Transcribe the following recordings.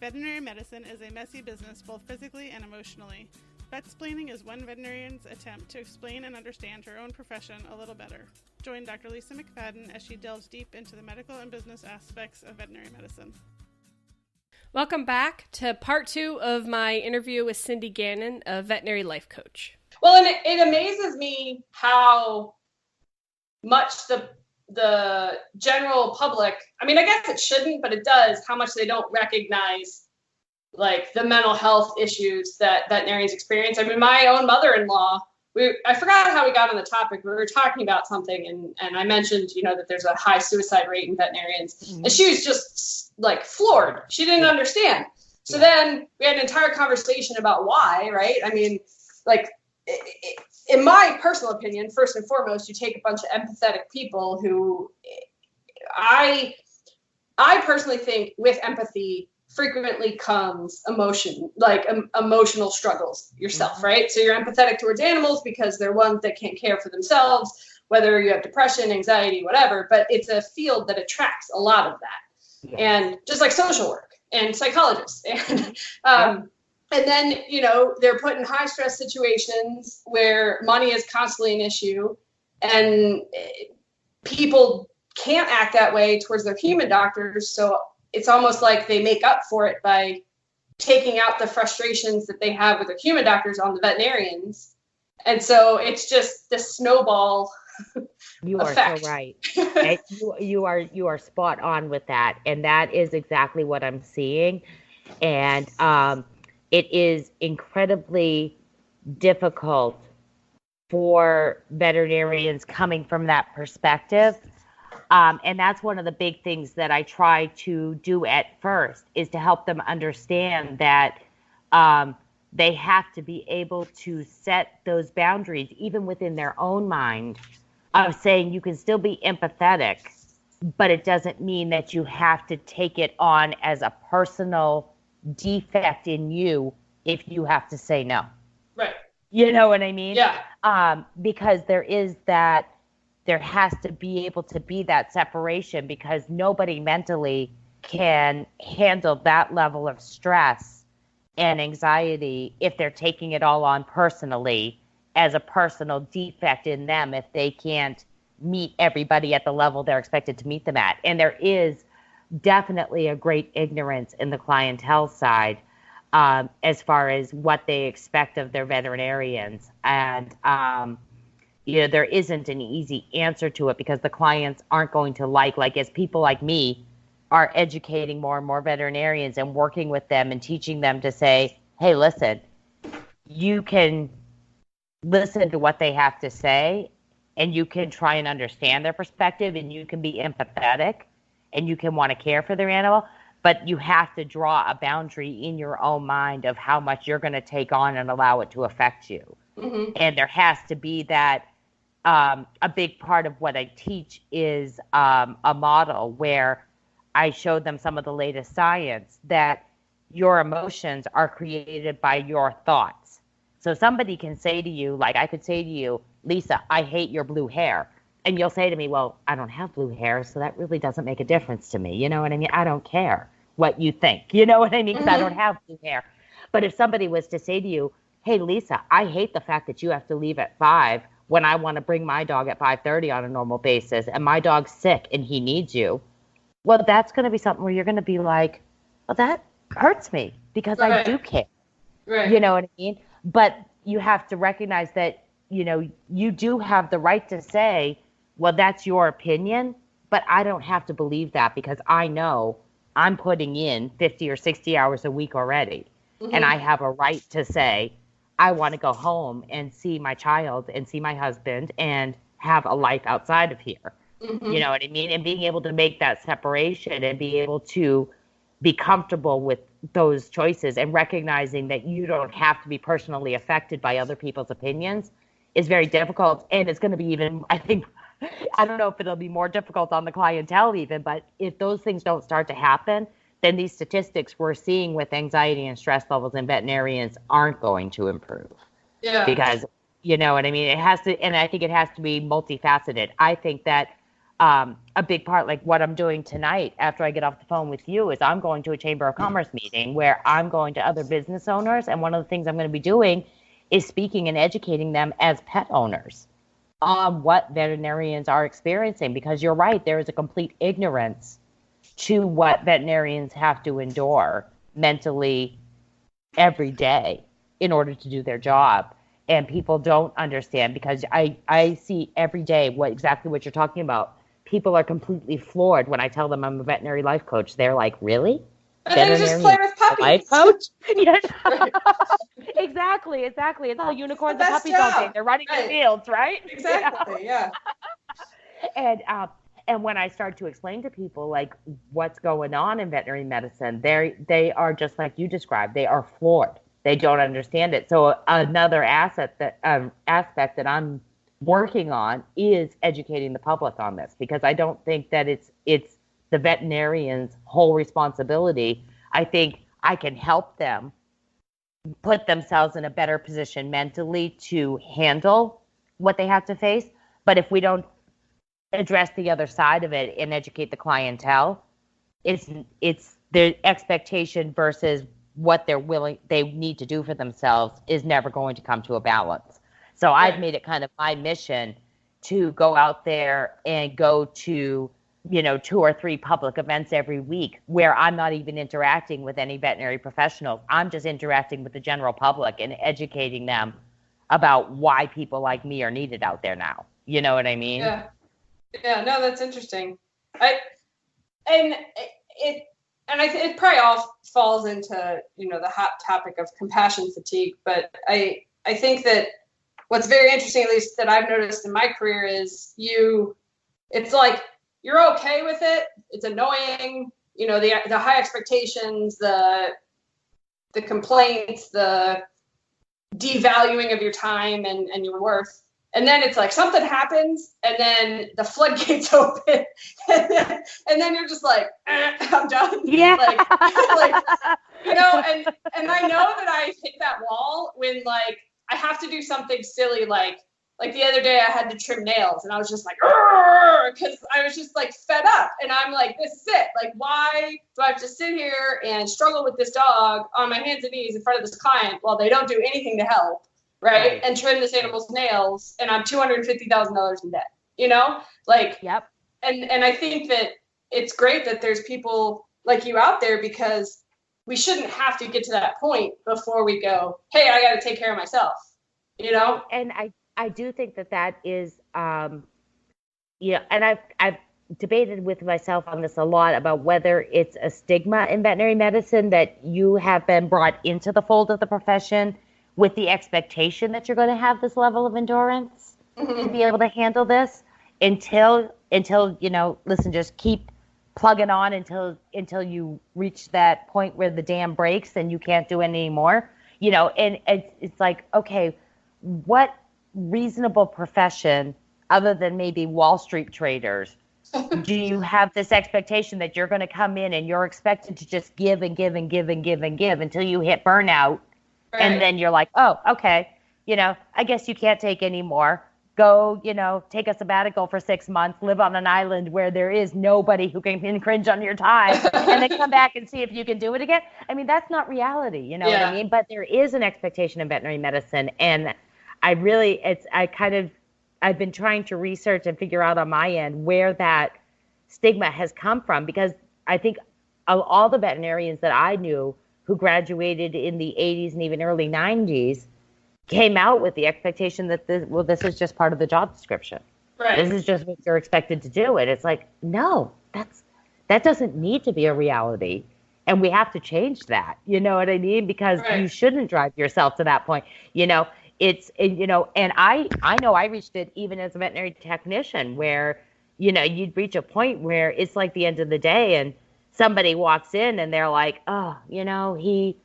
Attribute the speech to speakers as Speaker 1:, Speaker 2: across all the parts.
Speaker 1: Veterinary medicine is a messy business both physically and emotionally. Vetsplaining is one veterinarian's attempt to explain and understand her own profession a little better. Join Dr. Lisa McFaddin as she delves deep into the medical and business aspects of veterinary medicine.
Speaker 2: Welcome back to part 2 of my interview with Cindy Gannon, a veterinary life coach.
Speaker 3: Well, and it amazes me how much the general public, I mean, I guess it shouldn't, but it does, how much they don't recognize like the mental health issues that veterinarians experience. I mean, my own mother-in-law, I forgot how we got on the topic. We were talking about something and I mentioned, that there's a high suicide rate in veterinarians. Mm-hmm. And she was just like floored. She didn't understand. So then we had an entire conversation about why, right? I mean, like, in my personal opinion, first and foremost, you take a bunch of empathetic people who I personally think with empathy frequently comes emotion, like emotional struggles yourself, mm-hmm. right? So you're empathetic towards animals because they're ones that can't care for themselves, whether you have depression, anxiety, whatever, but it's a field that attracts a lot of that. Yes. And just like social work and psychologists and then, they're put in high stress situations where money is constantly an issue and people can't act that way towards their human doctors. So it's almost like they make up for it by taking out the frustrations that they have with their human doctors on the veterinarians. And so it's just this snowball
Speaker 4: You
Speaker 3: effect.
Speaker 4: are so right. You are spot on with that. And that is exactly what I'm seeing. And, it is incredibly difficult for veterinarians coming from that perspective. And that's one of the big things that I try to do at first is to help them understand that they have to be able to set those boundaries, even within their own mind, of saying you can still be empathetic, but it doesn't mean that you have to take it on as a personal defect in you if you have to say no.
Speaker 3: Right.
Speaker 4: You know what I mean?
Speaker 3: Yeah.
Speaker 4: Because there has to be able to be that separation because nobody mentally can handle that level of stress and anxiety if they're taking it all on personally as a personal defect in them if they can't meet everybody at the level they're expected to meet them at. And there is definitely a great ignorance in the clientele side as far as what they expect of their veterinarians. And, there isn't an easy answer to it because the clients aren't going to like as people like me are educating more and more veterinarians and working with them and teaching them to say, hey, listen, you can listen to what they have to say and you can try and understand their perspective and you can be empathetic and you can want to care for their animal, but you have to draw a boundary in your own mind of how much you're going to take on and allow it to affect you. Mm-hmm. And there has to be that, a big part of what I teach is a model where I show them some of the latest science that your emotions are created by your thoughts. So somebody can say to you, like I could say to you, Lisa, I hate your blue hair. And you'll say to me, well, I don't have blue hair, so that really doesn't make a difference to me. You know what I mean? I don't care what you think. You know what I mean? Because I don't have blue hair. But if somebody was to say to you, hey, Lisa, I hate the fact that you have to leave at 5 when I want to bring my dog at 5:30 on a normal basis, and my dog's sick and he needs you. Well, that's going to be something where you're going to be like, well, that hurts me because right. I do care. Right. You know what I mean? But you have to recognize that, you do have the right to say, well, that's your opinion, but I don't have to believe that because I know I'm putting in 50 or 60 hours a week already. Mm-hmm. And I have a right to say, I want to go home and see my child and see my husband and have a life outside of here. Mm-hmm. You know what I mean? And being able to make that separation and be able to be comfortable with those choices and recognizing that you don't have to be personally affected by other people's opinions is very difficult. And it's going to be even, I think, I don't know if it'll be more difficult on the clientele even, but if those things don't start to happen, then these statistics we're seeing with anxiety and stress levels in veterinarians aren't going to improve.
Speaker 3: Yeah.
Speaker 4: Because, you know what I mean? It has to, and I think it has to be multifaceted. I think that a big part, like what I'm doing tonight after I get off the phone with you, is I'm going to a Chamber of Commerce meeting where I'm going to other business owners. And one of the things I'm going to be doing is speaking and educating them as pet owners on what veterinarians are experiencing, because you're right, there is a complete ignorance to what veterinarians have to endure mentally every day in order to do their job. And people don't understand, because I see every day exactly what you're talking about. People are completely floored when I tell them I'm a veterinary life coach. They're like, really?
Speaker 3: And they just play with puppies.
Speaker 4: Life coach? Yes.
Speaker 3: Right.
Speaker 4: Exactly. It's all unicorns and
Speaker 3: Best
Speaker 4: puppies all day.
Speaker 3: job.
Speaker 4: They're running
Speaker 3: Right.
Speaker 4: in fields, right?
Speaker 3: Exactly, yeah.
Speaker 4: And when I start to explain to people like what's going on in veterinary medicine, they are just like you described. They are floored. They don't understand it. So another aspect that I'm working on is educating the public on this, because I don't think that it's the veterinarian's whole responsibility. I think I can help them put themselves in a better position mentally to handle what they have to face. But if we don't address the other side of it and educate the clientele, it's the expectation versus what they need to do for themselves is never going to come to a balance. So I've made it kind of my mission to go out there and go to, 2 or 3 public events every week where I'm not even interacting with any veterinary professionals. I'm just interacting with the general public and educating them about why people like me are needed out there now. You know what I mean?
Speaker 3: Yeah. Yeah, no, that's interesting. It probably all falls into, the hot topic of compassion fatigue. But I think that what's very interesting, at least that I've noticed in my career, is it's like you're okay with it. It's annoying, the high expectations, the complaints, the devaluing of your time and your worth. And then it's like something happens, and then the floodgates open, and then you're just like, I'm done.
Speaker 4: Yeah.
Speaker 3: And I know that I hit that wall when I have to do something silly, like the other day I had to trim nails, and I was just like, because I was just fed up, and I'm like, this is it. Why do I have to sit here and struggle with this dog on my hands and knees in front of this client while they don't do anything to help? Right. And trim this animal's nails, and I'm $250,000 in debt, Yep. And I think that it's great that there's people like you out there, because we shouldn't have to get to that point before we go, hey, I got to take care of myself,
Speaker 4: And I do think that is, and I've debated with myself on this a lot about whether it's a stigma in veterinary medicine that you have been brought into the fold of the profession with the expectation that you're going to have this level of endurance to be able to handle this until listen, just keep plugging on until you reach that point where the dam breaks and you can't do it anymore, and it's like, okay, what reasonable profession other than maybe Wall Street traders do you have this expectation that you're going to come in and you're expected to just give and give and give and give and give until you hit burnout? Right. And then you're like, oh, okay, I guess you can't take any more. Go, take a sabbatical for 6 months, live on an island where there is nobody who can infringe on your time, and then come back and see if you can do it again. I mean, that's not reality, what I mean? But there is an expectation in veterinary medicine, and I've been trying to research and figure out on my end where that stigma has come from, because I think of all the veterinarians that I knew who graduated in the 80s and even early 90s came out with the expectation that this is just part of the job description. Right. This is just what you're expected to do. And it's like, no, that doesn't need to be a reality. And we have to change that. You know what I mean? Because you shouldn't drive yourself to that point. And I know I reached it even as a veterinary technician where, you'd reach a point where it's like the end of the day and somebody walks in and they're like, oh, he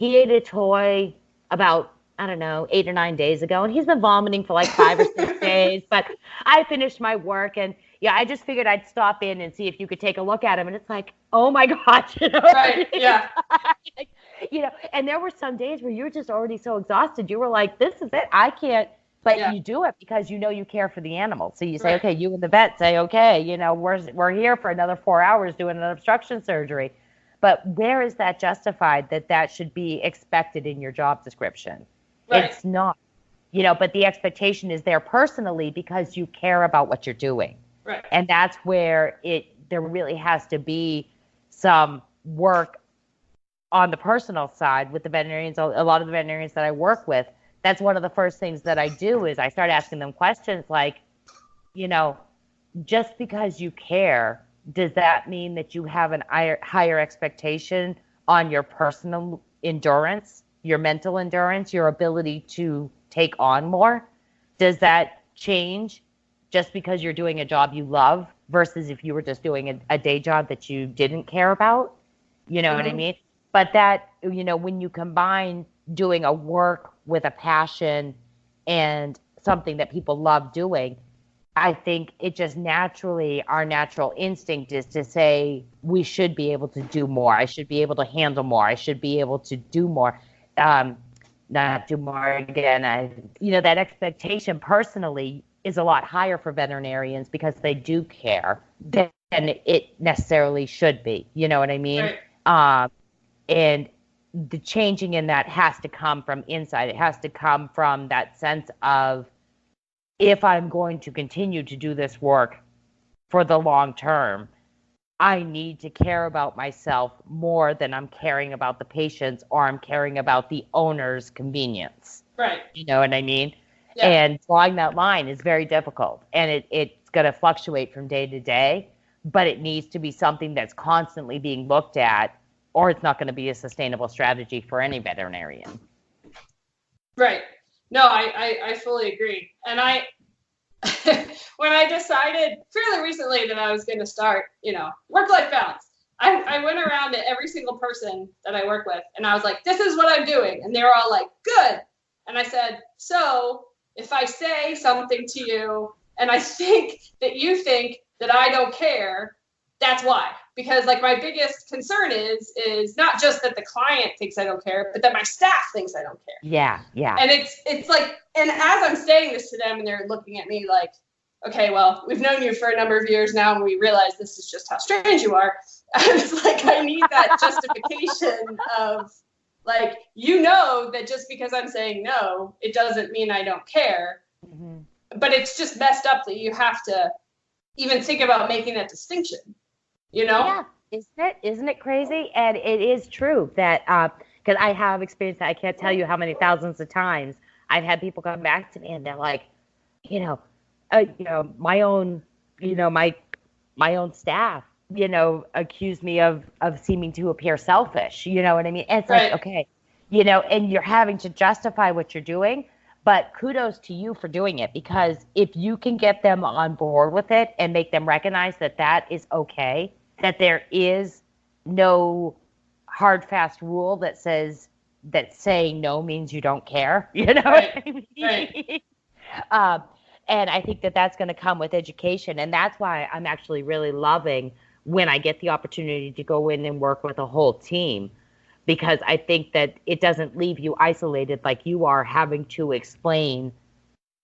Speaker 4: ate a toy about, 8 or 9 days ago, and he's been vomiting for 5 or 6 days, but I finished my work, and I just figured I'd stop in and see if you could take a look at him. And it's like, oh my gosh,
Speaker 3: Right, yeah.
Speaker 4: And there were some days where you were just already so exhausted. You were like, this is it. I can't But you do it because you know you care for the animal. So you say,
Speaker 3: Right.
Speaker 4: okay, you and the vet say, okay, you know, we're here for another 4 hours doing an obstruction surgery. But where is that justified that should be expected in your job description?
Speaker 3: Right.
Speaker 4: It's not, you know, but the expectation is there personally because you care about what you're doing.
Speaker 3: Right.
Speaker 4: And that's where there really has to be some work on the personal side with the veterinarians. A lot of the veterinarians that I work with, that's one of the first things that I do is I start asking them questions like, you know, just because you care, does that mean that you have an higher expectation on your personal endurance, your mental endurance, your ability to take on more? Does that change just because you're doing a job you love versus if you were just doing a day job that you didn't care about? You know what I mean? But that, you know, when you combine doing a work with a passion and something that people love doing, I think it just naturally, our natural instinct is to say, we should be able to do more. I should be able to handle more. I should be able to do more. Not do more again. You know, that expectation personally is a lot higher for veterinarians because they do care than it necessarily should be. You know what I mean?
Speaker 3: Right.
Speaker 4: And the changing in that has to come from inside. It has to come from that sense of, if I'm going to continue to do this work for the long term, I need to care about myself more than I'm caring about the patients or I'm caring about the owner's convenience.
Speaker 3: Right.
Speaker 4: You know what I mean?
Speaker 3: Yeah.
Speaker 4: And drawing that line is very difficult. And it's going to fluctuate from day to day, but it needs to be something that's constantly being looked at, or it's not going to be a sustainable strategy for any veterinarian.
Speaker 3: Right. No, I fully agree. And when I decided fairly recently that I was going to start, you know, work-life balance, I went around to every single person that I work with and I was like, this is what I'm doing. And they were all like, good. And I said, so if I say something to you and I think that you think that I don't care, that's why. Because like my biggest concern is not just that the client thinks I don't care, but that my staff thinks I don't care.
Speaker 4: Yeah.
Speaker 3: And it's like, and as I'm saying this to them and they're looking at me like, okay, well, we've known you for a number of years now and we realize this is just how strange you are. It's like, I need that justification of like, you know, that just because I'm saying no, it doesn't mean I don't care. Mm-hmm. But it's just messed up that you have to even think about making that distinction. You know?
Speaker 4: Yeah, isn't it crazy? And it is true that because I have experienced that. I can't tell you how many thousands of times I've had people come back to me and they're like, my own staff, you know, accuse me of seeming to appear selfish. You know what I mean? And it's like, okay, you know, and you're having to justify what you're doing. But kudos to you for doing it, because if you can get them on board with it and make them recognize that that is okay, that there is no hard, fast rule that says that saying no means you don't care, you know what I mean?
Speaker 3: Right.
Speaker 4: And I think that that's going to come with education. And that's why I'm actually really loving when I get the opportunity to go in and work with a whole team, because I think that it doesn't leave you isolated like you are having to explain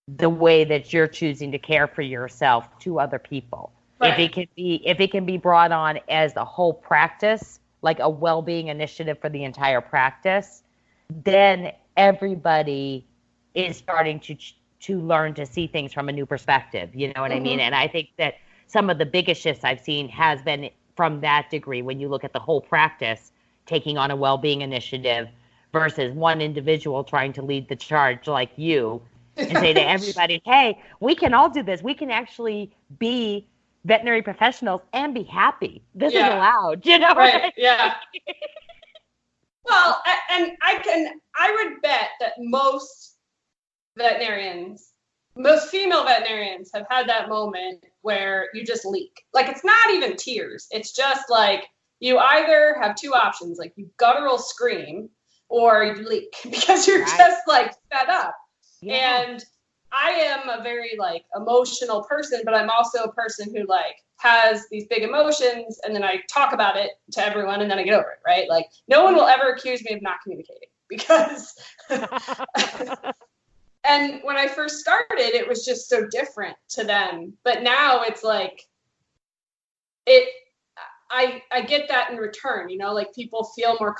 Speaker 4: the way that you're choosing to care for yourself to other people. Right. If it can be brought on as a whole practice, like a well-being initiative for the entire practice, then everybody is starting to learn to see things from a new perspective. You know what I mean? And I think that some of the biggest shifts I've seen has been from that degree, when you look at the whole practice taking on a well-being initiative versus one individual trying to lead the charge like you and say to everybody, hey, we can all do this. We can actually be veterinary professionals and be happy. This is allowed, you know?
Speaker 3: Right, yeah. Well, and I would bet that most female veterinarians have had that moment where you just leak. Like, it's not even tears. It's just like, you either have two options, like you guttural scream or you leak because you're just like fed up. Yeah. And I am a very like emotional person, but I'm also a person who like has these big emotions and then I talk about it to everyone and then I get over it, right? Like no one will ever accuse me of not communicating because and And when I first started, it was just so different to them. But now it's like, I get that in return, you know, like people feel more